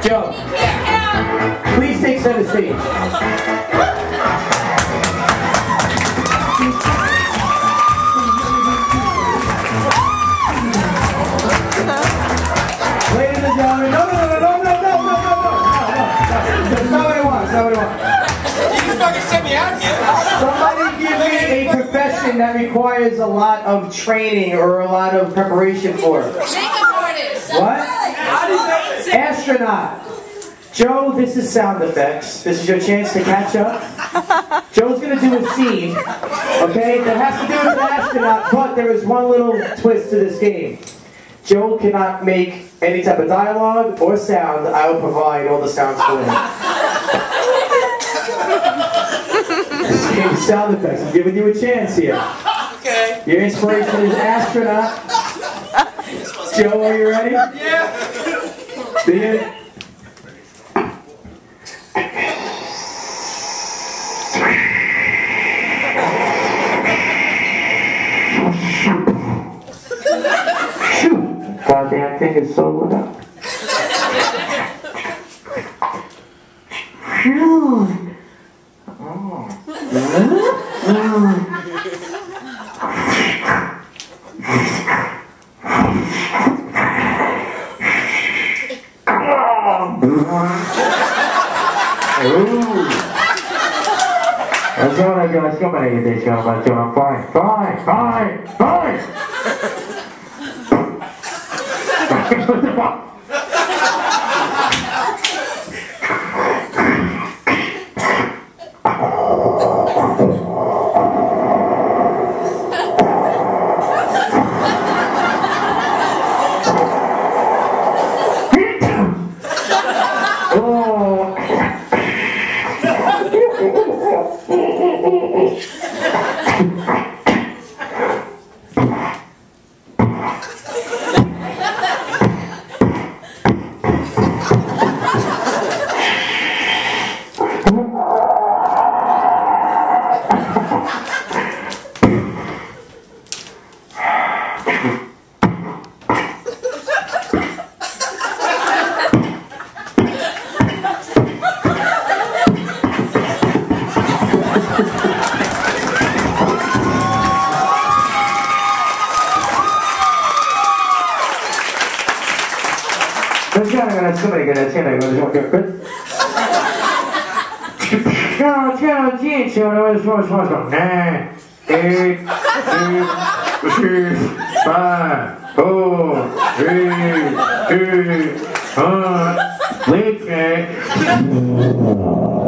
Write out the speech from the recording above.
Joe, please take center stage. Ladies and gentlemen, no. That's not what I want. That's not what I want. You just fucking sent me out here. Somebody give me a profession that requires a lot of training or a lot of preparation for. Makeup artist. What? Astronaut. Joe, this is sound effects. This is your chance to catch up. Joe's gonna do a scene, okay, that has to do with an astronaut, but there is one little twist to this game. Joe cannot make any type of dialogue or sound. I will provide all the sounds for him. This game is sound effects. I'm giving you a chance here. Okay. Your inspiration is astronaut. Joe, are you ready? Yeah. Begin. Goddamn thing is so loud. Five, 4, 3, 2, 1.